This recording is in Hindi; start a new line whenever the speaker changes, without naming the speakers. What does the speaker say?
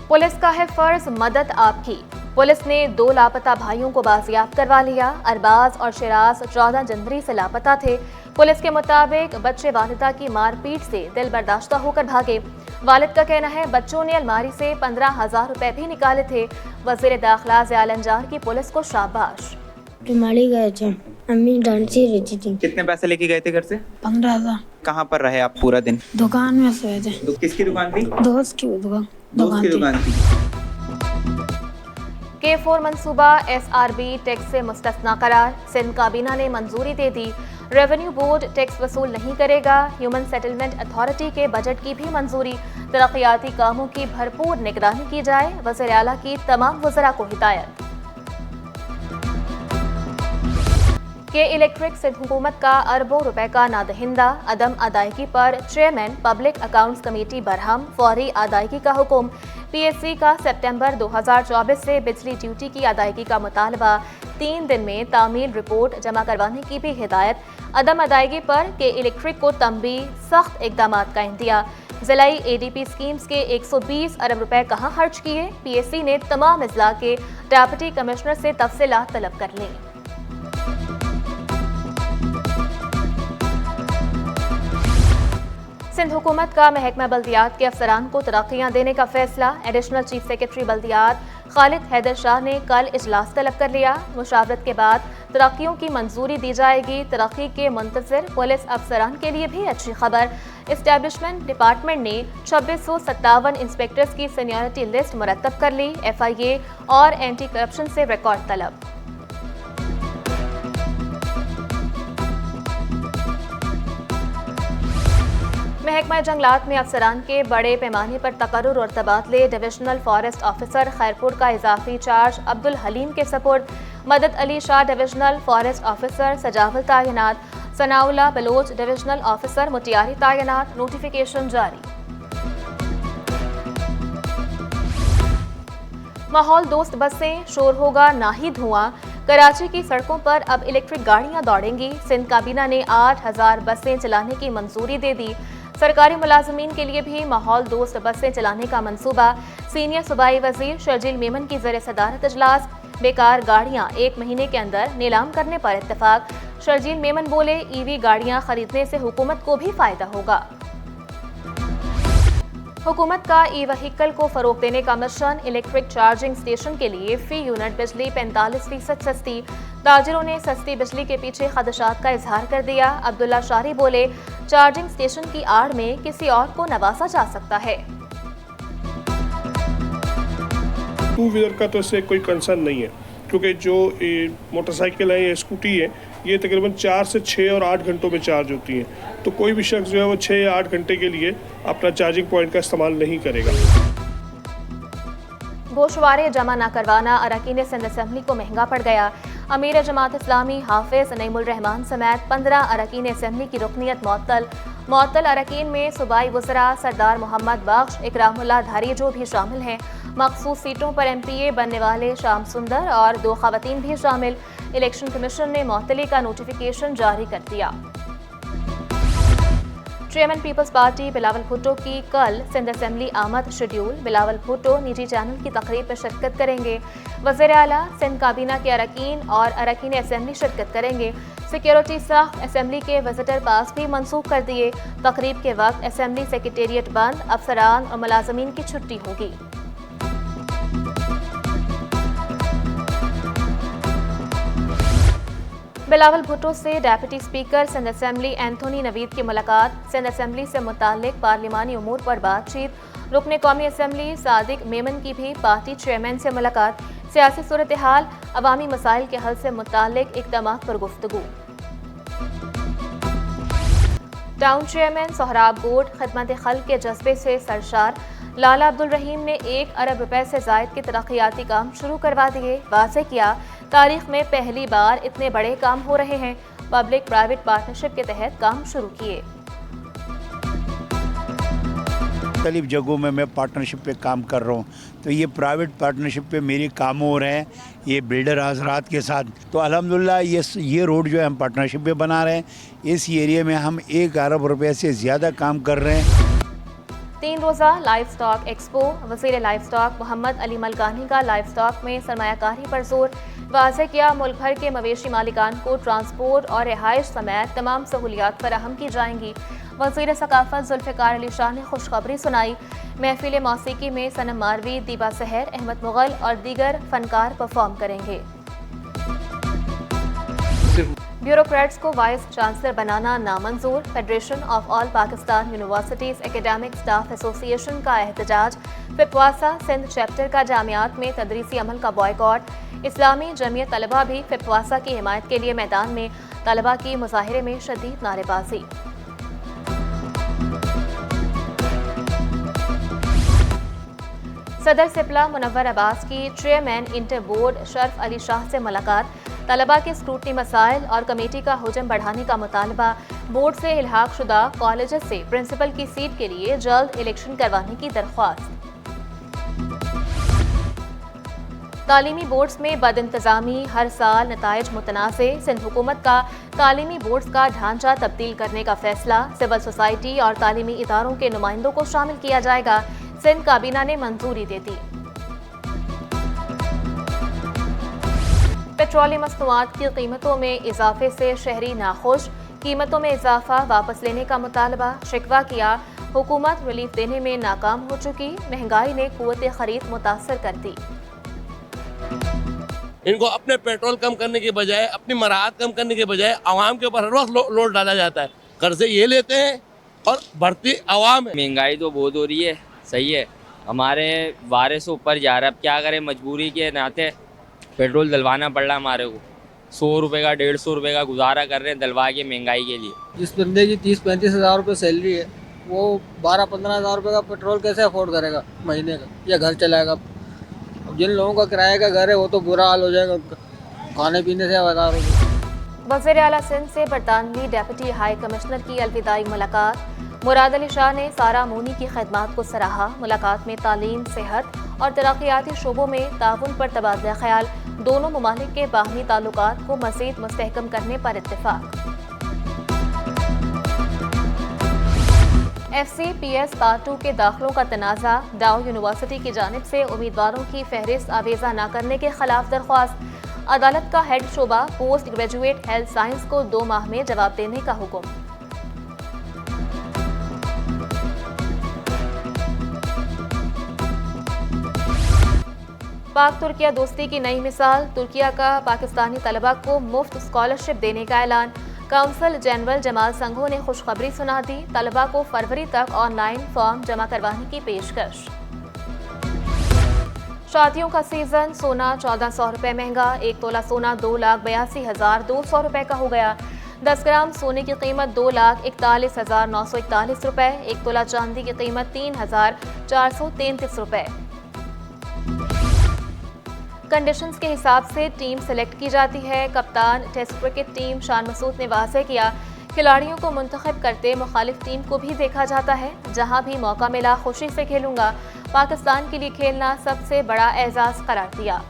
पुलिस का है फर्ज मदद आपकी। पुलिस ने 2 लापता भाइयों को बाजियाब करवा लिया। अरबाज और शिराज 14 जनवरी से लापता थे। पुलिस के मुताबिक बच्चे वालिदा की मारपीट से दिल बर्दाश्ता होकर भागे। वालिद का कहना है बच्चों ने अलमारी से 15,000 रुपए भी निकाले थे। वजीर दाखिला ज़ियाल अंजार की पुलिस को शाबाश।
माली गए थे, अम्मी डांसी रहती थी।
कितने पैसे लेके गए थे घर से?
15,000।
कहाँ पर रहे आप पूरा दिन?
दुकान में सोए थे।
किसकी दुकान थी?
दोस्त की दुकान
थी।
K4 मंसूबा SRB टैक्स से मुस्तस्ना करार। सिंध काबीना ने मंजूरी दे दी। रेवेन्यू बोर्ड टैक्स वसूल नहीं करेगा। ह्यूमन सेटलमेंट अथॉरिटी के बजट की भी मंजूरी। तरक्याती कामों की भरपूर निगरानी की जाए। वज़ीर आला की तमाम वज़रा को हिदायत। के इलेक्ट्रिक सिंध हुकूमत का अरबों रुपए का नादहिंदा। अदम अदायगी पर chairman public accounts committee Barham. फौरी अदायगी का हुक्म। PSC का सितंबर 2024 से बिजली ड्यूटी की अदायगी का मुतालबा। 3 दिन में तामील रिपोर्ट जमा करवाने की भी हिदायत। अदम अदायगी पर के इलेक्ट्रिक को तंबी सख्त इकदाम का इंदिया। ज़िलाई ADP स्कीम्स के 120 अरब रुपए कहाँ खर्च किए? PSC ने तमाम अजला के डेप्यूटी कमिश्नर से तफसीलात तलब कर लीं। सिंध हुकूमत का महकमा बल्दियात के अफसरान को तरक्कियाँ देने का फैसला। एडिशनल चीफ सेक्रेटरी बल्दियात खालिद हैदर शाह ने कल इजलास तलब कर लिया। मुशावरत के बाद तरक्कियों की मंजूरी दी जाएगी। तरक्की के मुंतज़िर पुलिस अफसरान के लिए भी अच्छी खबर। इस्टेब्लिशमेंट डिपार्टमेंट ने 2657 इंस्पेक्टर्स की सीनियरिटी लिस्ट मुरतब कर ली। FIA और एंटी करप्शन से रिकॉर्ड तलब। महकमा जंगलात में अफसरान के बड़े पैमाने पर तकर्रुर और तबादले। डिविजनल फॉरेस्ट ऑफिसर खैरपुर का इजाफी चार्ज अब्दुल हलीम के सपुर्द। Madad Ali Shah divisional forest officer Sujawal तायनात। सनाउल्ला बलोच डिविजनल ऑफिसर मुटियारी तायनात। नोटिफिकेशन जारी। माहौल दोस्त बसें, शोर होगा ना ही धुआं। कराची की सड़कों पर अब इलेक्ट्रिक गाड़ियां दौड़ेंगी। सिंध काबीना ने 8,000 बसें चलाने की मंजूरी दे दी। सरकारी मुलाजमीन के लिए भी माहौल दोस्त बसें चलाने का मंसूबा। सीनियर सूबाई वजीर शर्जील मेमन की ज़ेर सदारत इजलास। बेकार गाड़ियां 1 महीने के अंदर नीलाम करने पर इत्तेफाक। शर्जील मेमन बोले EV गाड़ियां खरीदने से हुकूमत को भी फायदा होगा। हुकूमत का ई-व्हीकल को फरोग देने का मिशन। इलेक्ट्रिक चार्जिंग स्टेशन के लिए फी यूनिट बिजली 45% सस्ती। ताजिरों ने सस्ती बिजली के पीछे खदशात का इजहार कर दिया। अब्दुल्ला शारी बोले चार्जिंग स्टेशन की आड़ में किसी और को नवाजा जा सकता है।
2 व्हीलर का तो इससे कोई कंसर्न नहीं है, क्योंकि जो मोटरसाइकिल है या स्कूटी है ये तकरीबन 4 से 6 और 8 घंटों में चार्ज होती हैं। तो कोई भी शख्स जो है वो 6 या 8 घंटे के लिए अपना चार्जिंग पॉइंट का इस्तेमाल नहीं करेगा।
गोशवारे जमा न करवाना अरकान सिंध असम्बली को महंगा पड़ गया। अमीर जमात इस्लामी हाफिज नईमुल रहमान समेत 15 अरकान असम्बली की रुकनियत मुअत्तल अरकान में सूबाई वज़रा सरदार मोहम्मद बख्श, इकरामुल्लाह धारीजो भी शामिल हैं। मखसूस सीटों पर MPA बनने वाले शाम सुंदर और 2 खवातीन भी शामिल। इलेक्शन कमीशन ने मुअत्तली का नोटिफिकेशन जारी कर दिया। Chairman people's party Bilawal Bhutto की कल सिंध असम्बली आमद शेड्यूल। बिलावल भुट्टो निजी चैनल की तकरीब में शिरकत करेंगे। वज़ीर आला सिंध काबीना के अरकान और अरकान असम्बली शिरकत करेंगे। सिक्योरिटी सख्त। असम्बली के विजिटर पास भी मनसूख कर दिए। तकरीब के वक्त असम्बली सेक्रेटेरिएट बंद। अफसरान और मुलाजमीन की छुट्टी होगी। बिलावल भुट्टो से deputy speaker Sindh assembly Anthony Naveed की मुलाकात। सिंध असम्बली से मुताल्लिक पार्लिमानी उमूर पर बातचीत। रुकने कौमी असम्बली सादिक मेमन की भी पार्टी चेयरमैन से मुलाकात। सियासी सूरत हाल, अवामी मसाइल के हल से मुताल्लिक इक़दामात पर गुफ्तगू। टाउन चेयरमैन सोहराब गोट खिदमत खल्क के जज्बे से सरशार। लाला अब्दुल रहीम ने 1 अरब रुपए से जायद के तरक्याती काम शुरू करवा दिए। वाज़ेह किया तारीख में पहली बार इतने बड़े काम हो रहे हैं। पब्लिक प्राइवेट पार्टनरशिप के तहत काम शुरू किए।
मुख्तलिफ जगहों में मैं पार्टनरशिप पे काम कर रहा हूँ, तो ये प्राइवेट पार्टनरशिप पे मेरे काम हो रहे हैं ये बिल्डर हज़रात के साथ। तो अल्हम्दुलिल्लाह ये रोड जो है हम पार्टनरशिप पे बना रहे हैं। इस एरिया में हम 1 अरब रुपए से ज़्यादा काम कर रहे हैं।
3 रोज़ा लाइफ स्टॉक एक्सपो। वज़ीर लाइफ स्टॉक मोहम्मद अली मलकानी का लाइफ स्टॉक में सरमायाकारी पर जोर। वाज़ेह किया मुल्क भर के मवेशी मालिकान को ट्रांसपोर्ट और रिहाइश समेत तमाम सहूलियात फराहम की जाएंगी। वज़ीर सकाफत जुल्फ़िकार अली शाह ने खुशखबरी सुनाई। महफिल मौसीकी में सनम मारवी, दीबा सहर, अहमद मुगल और दीगर फनकार परफॉर्म करेंगे। ब्यूरोक्रेट्स को वाइस चांसलर बनाना नामंजूर। Federation of all Pakistan universities academic staff association का एहतजाज। फिपवासा सिंध चैप्टर का जामियात में तदरीसी अमल का बॉयकॉट। इस्लामी जमीयत तलबा भी फिपवासा की हिमायत के लिए मैदान में। तलबा की मुजाहिरे में शदीद नारेबाजी। सदर सिपला मुनव्वर अब्बास की chairman inter board Sharaf Ali Shah से मुलाकात। तलबा के स्क्रूटनी मसाइल और कमेटी का हुजम बढ़ाने का मुतालबा। बोर्ड से इल्हाक शुदा कॉलेज से प्रिंसिपल की सीट के लिए जल्द इलेक्शन करवाने की दरख्वास्त। तालीमी बोर्ड्स में बदइंतजामी, हर साल नताइज मुतनाज़े। सिंध हुकूमत का तालीमी बोर्ड्स का ढांचा तब्दील करने का फैसला। सिविल सोसाइटी और तालीमी इदारों के नुमाइंदों को शामिल किया जाएगा। सिंध काबीना ने मंजूरी दे दी। पेट्रोलियम मसनूआत की कीमतों में इजाफे से शहरी नाखुश। कीमतों में इजाफा वापस लेने का मुतालबा। शिकवा किया हुकूमत रिलीफ देने में नाकाम हो चुकी। महंगाई ने कुव्वत खरीद मुतासर कर दी।
इनको अपने पेट्रोल कम करने के बजाय, अपनी मराहत कम करने के बजाय आवाम के ऊपर हर वक्त लोड डाला जाता है। कर्जे ये लेते हैं और बढ़ती आवाम है।
महंगाई तो बहुत हो रही है, सही है। हमारे वारिस ऊपर जा रहा है, अब क्या करें, मजबूरी के नाते पेट्रोल डलवाना पड़ रहा है हमारे को। 100 रुपये का 150 रुपये का गुजारा कर रहे हैं डलवा के महंगाई के लिए।
जिस बंदे की 30-35 हज़ार रुपये सैलरी है वो 12-15 हज़ार रुपये का पेट्रोल कैसे अफोर्ड करेगा महीने का, या घर चलाएगा। अब जिन लोगों का किराए का घर है वो तो बुरा हाल हो जाएगा उनका, खाने पीने से बाजार हो जाएगा।
वज़ीर आला सिंध से बरतानवी डेप्यूटी हाई कमिश्नर की अलविदाई मुलाकात। मुराद अली शाह ने सारा मोनी की खिदमात को सराहा। मुलाकात में तालीम, सेहत और तरक्याती शोबों में ताउन पर तबादला ख्याल। दोनों ममालिक के बाहमी ताल्लुकात को मज़ीद मुस्तहकम करने पर इत्तेफाक। FCPS पार्ट 2 के दाखिलों का तनाज़ा। डाउ यूनिवर्सिटी की जानिब से उम्मीदवारों की फहरिस्त आवेजा न करने के खिलाफ दरख्वास्त। अदालत का हेड शोबा पोस्ट ग्रेजुएट हेल्थ साइंस को 2 माह में जवाब देने का हुक्म। पाक तुर्किया दोस्ती की नई मिसाल। तुर्किया का पाकिस्तानी तलबा को मुफ्त स्कॉलरशिप देने का ऐलान। काउंसिल जनरल जमाल संघो ने खुशखबरी सुना दी। तलबा को फरवरी तक ऑनलाइन फॉर्म जमा करवाने की पेशकश। शादियों का सीजन। सोना 1400 रुपये महंगा। 1 तोला सोना 2,82,200 रुपये का हो गया। 10 ग्राम सोने की कीमत 2,41,941 रुपये। 1 तोला चांदी की कीमत 3,433 रुपये। कंडीशंस के हिसाब से टीम सेलेक्ट की जाती है। कप्तान test cricket team Shan Masood ने वाज़ेह किया, खिलाड़ियों को मुंतखब करते मुखालिफ टीम को भी देखा जाता है। जहां भी मौका मिला खुशी से खेलूंगा। पाकिस्तान के लिए खेलना सबसे बड़ा एजाज़ करार दिया।